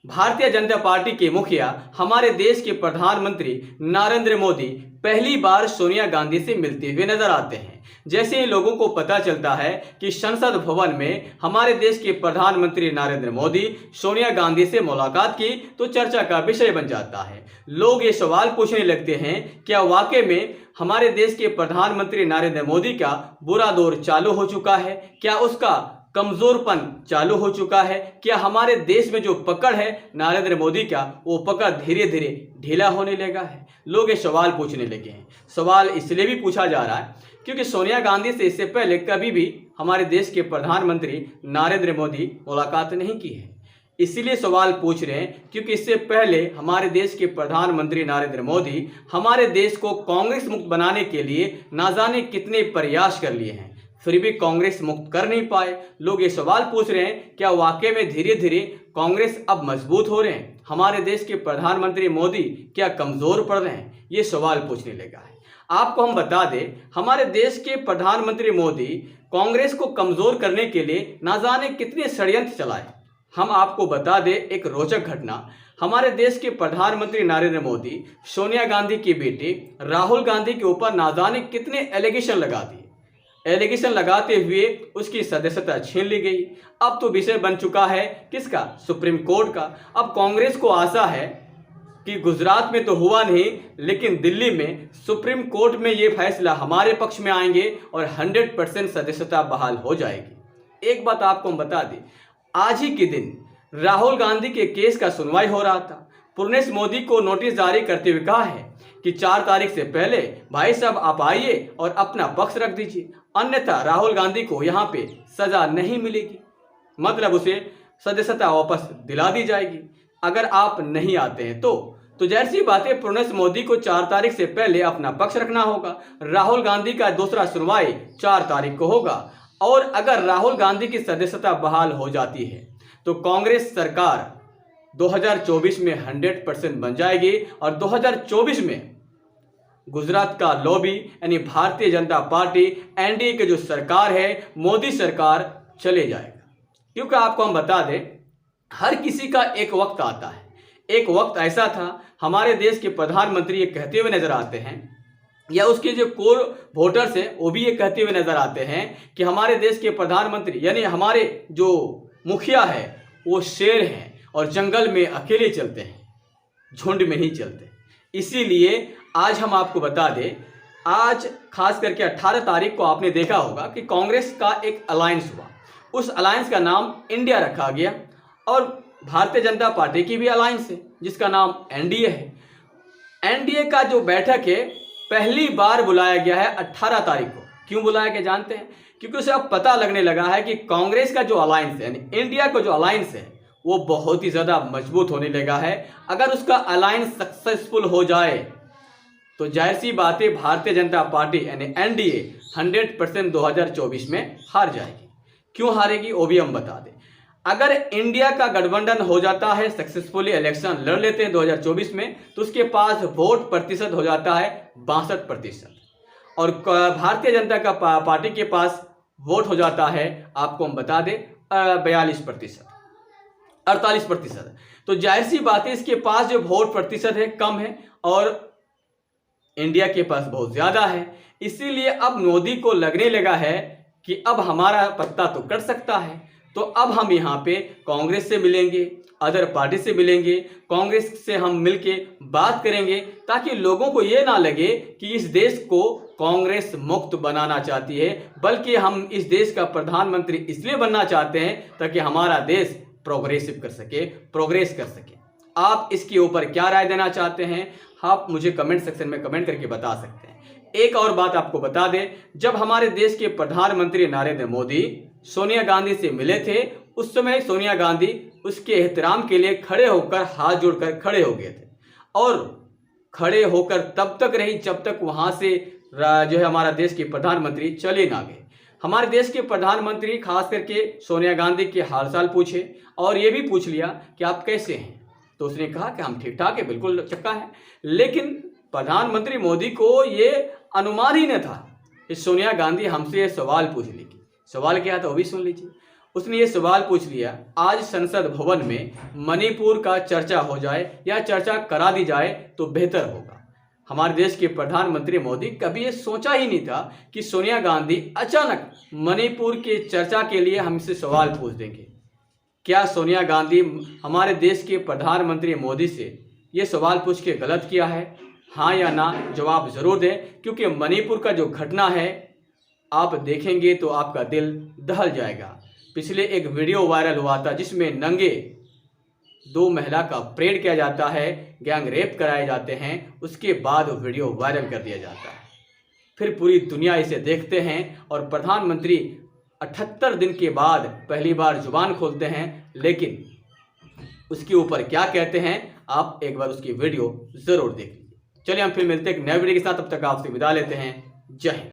Bharatiya Janata party के मुखिया हमारे देश के प्रधानमंत्री नरेंद्र मोदी पहली बार सोनिया गांधी से मिलते हुए नजर आते हैं। जैसे ही लोगों को पता चलता है कि संसद भवन में हमारे देश के प्रधानमंत्री नरेंद्र मोदी सोनिया गांधी से मुलाकात की तो चर्चा का विषय बन जाता है। लोग ये सवाल पूछने लगते हैं, क्या वाकई में हमारे देश के प्रधानमंत्री नरेंद्र मोदी का बुरा दौर चालू हो चुका है? क्या उसका कमजोरपन चालू हो चुका है? क्या हमारे देश में जो पकड़ है नरेंद्र मोदी का, वो पकड़ धीरे धीरे ढीला होने लगा है? लोग ये सवाल पूछने लगे हैं। सवाल इसलिए भी पूछा जा रहा है क्योंकि सोनिया गांधी से इससे पहले कभी भी हमारे देश के प्रधानमंत्री नरेंद्र मोदी मुलाकात नहीं की है। इसीलिए सवाल पूछ रहे हैं क्योंकि इससे पहले हमारे देश के प्रधानमंत्री नरेंद्र मोदी हमारे देश को कांग्रेस मुक्त बनाने के लिए ना जाने कितने प्रयास कर लिए हैं, फिर भी कांग्रेस मुक्त कर नहीं पाए। लोग ये सवाल पूछ रहे हैं, क्या वाकई में धीरे धीरे कांग्रेस अब मजबूत हो रहे हैं? हमारे देश के प्रधानमंत्री मोदी क्या कमजोर पड़ रहे हैं? ये सवाल पूछने लगा है। आपको हम बता दें, हमारे देश के प्रधानमंत्री मोदी कांग्रेस को कमजोर करने के लिए ना जाने कितने षड्यंत्र चलाए। हम आपको बता दें एक रोचक घटना। हमारे देश के प्रधानमंत्री नरेंद्र मोदी सोनिया गांधी की बेटी राहुल गांधी के ऊपर ना जाने कितने एलिगेशन लगा दिए। एलिगेशन लगाते हुए उसकी सदस्यता छीन ली गई। अब तो विषय बन चुका है किसका? सुप्रीम कोर्ट का। अब कांग्रेस को आशा है कि गुजरात में तो हुआ नहीं, लेकिन दिल्ली में सुप्रीम कोर्ट में ये फैसला हमारे पक्ष में आएंगे और 100% सदस्यता बहाल हो जाएगी। एक बात आपको हम बता दें, आज ही के दिन राहुल गांधी के केस का सुनवाई हो रहा था। पुर्नेश मोदी को नोटिस जारी करते हुए कहा है कि 4 तारीख से पहले भाई साहब आप आइए और अपना पक्ष रख दीजिए, अन्यथा राहुल गांधी को यहाँ पे सजा नहीं मिलेगी, मतलब उसे सदस्यता वापस दिला दी जाएगी अगर आप नहीं आते हैं तो जाहिर सी बात है पुर्नेश मोदी को 4 तारीख से पहले अपना पक्ष रखना होगा। राहुल गांधी का दूसरा सुनवाई 4 तारीख को होगा और अगर राहुल गांधी की सदस्यता बहाल हो जाती है तो कांग्रेस सरकार 2024 में 100% बन जाएगी और 2024 में गुजरात का लॉबी यानी भारतीय जनता पार्टी एनडीए की जो सरकार है, मोदी सरकार, चले जाएगा। क्योंकि आपको हम बता दें, हर किसी का एक वक्त आता है। एक वक्त ऐसा था, हमारे देश के प्रधानमंत्री ये कहते हुए नजर आते हैं या उसके जो कोर वोटर्स हैं वो भी ये कहते हुए नजर आते हैं कि हमारे देश के प्रधानमंत्री यानी हमारे जो मुखिया है वो शेर हैं और जंगल में अकेले चलते हैं, झुंड में नहीं चलते। इसीलिए आज हम आपको बता दें, आज खास करके 18 तारीख को आपने देखा होगा कि कांग्रेस का एक अलायंस हुआ। उस अलायंस का नाम इंडिया रखा गया और भारतीय जनता पार्टी की भी अलायंस है जिसका नाम एनडीए है। एनडीए का जो बैठक है पहली बार बुलाया गया है 18 तारीख को। क्यों बुलाया गया जानते हैं? क्योंकि उसे अब पता लगने लगा है कि कांग्रेस का जो अलायंस है यानी इंडिया का जो अलायंस है वो बहुत ही ज़्यादा मजबूत होने लगा है। अगर उसका अलायंस सक्सेसफुल हो जाए तो जाहिर सी बात है भारतीय जनता पार्टी यानी एनडीए 100% 2024 में हार जाएगी। क्यों हारेगी वो भी हम बता दें। अगर इंडिया का गठबंधन हो जाता है, सक्सेसफुली इलेक्शन लड़ लेते हैं 2024 में, तो उसके पास वोट प्रतिशत हो जाता है 62% और भारतीय जनता का पार्टी के पास वोट हो जाता है, आपको हम बता दें 42%, 48%। तो जाहिर सी बात है इसके पास जो वोट प्रतिशत है कम है और इंडिया के पास बहुत ज़्यादा है। इसीलिए अब मोदी को लगने लगा है कि अब हमारा पत्ता तो कट सकता है, तो अब हम यहाँ पे कांग्रेस से मिलेंगे, अदर पार्टी से मिलेंगे, कांग्रेस से हम मिलके बात करेंगे ताकि लोगों को ये ना लगे कि इस देश को कांग्रेस मुक्त बनाना चाहती है, बल्कि हम इस देश का प्रधानमंत्री इसलिए बनना चाहते हैं ताकि हमारा देश प्रोग्रेसिव कर सके, प्रोग्रेस कर सके। आप इसके ऊपर क्या राय देना चाहते हैं? आप मुझे कमेंट सेक्शन में कमेंट करके बता सकते हैं। एक और बात आपको बता दें, जब हमारे देश के प्रधानमंत्री नरेंद्र मोदी सोनिया गांधी से मिले थे उस समय सोनिया गांधी उसके एहतराम के लिए खड़े होकर हाथ जोड़कर खड़े हो गए थे और खड़े होकर तब तक रही जब तक वहां से जो है हमारा देश के प्रधानमंत्री चले ना गए। हमारे देश के प्रधानमंत्री खास करके सोनिया गांधी के हाल चाल पूछे और ये भी पूछ लिया कि आप कैसे हैं, तो उसने कहा कि हम ठीक ठाक है, बिल्कुल चक्का है। लेकिन प्रधानमंत्री मोदी को ये अनुमान ही न था कि सोनिया गांधी हमसे ये सवाल पूछ लेगी। सवाल क्या था वो भी सुन लीजिए। उसने ये सवाल पूछ लिया, आज संसद भवन में मणिपुर का चर्चा हो जाए या चर्चा करा दी जाए तो बेहतर होगा। हमारे देश के प्रधानमंत्री मोदी कभी ये सोचा ही नहीं था कि सोनिया गांधी अचानक मणिपुर के चर्चा के लिए हमसे सवाल पूछ देंगे। क्या सोनिया गांधी हमारे देश के प्रधानमंत्री मोदी से ये सवाल पूछ के गलत किया है? हाँ या ना जवाब जरूर दें, क्योंकि मणिपुर का जो घटना है आप देखेंगे तो आपका दिल दहल जाएगा। पिछले एक वीडियो वायरल हुआ था जिसमें नंगे 2 महिला का परेड किया जाता है, गैंग रेप कराए जाते हैं, उसके बाद वीडियो वायरल कर दिया जाता है। फिर पूरी दुनिया इसे देखते हैं और प्रधानमंत्री 78 दिन के बाद पहली बार जुबान खोलते हैं, लेकिन उसके ऊपर क्या कहते हैं आप एक बार उसकी वीडियो जरूर देख लीजिए। चलिए हम फिर मिलते हैं एक नए वीडियो के साथ, तब तक आपसे विदा लेते हैं। जय हिंद।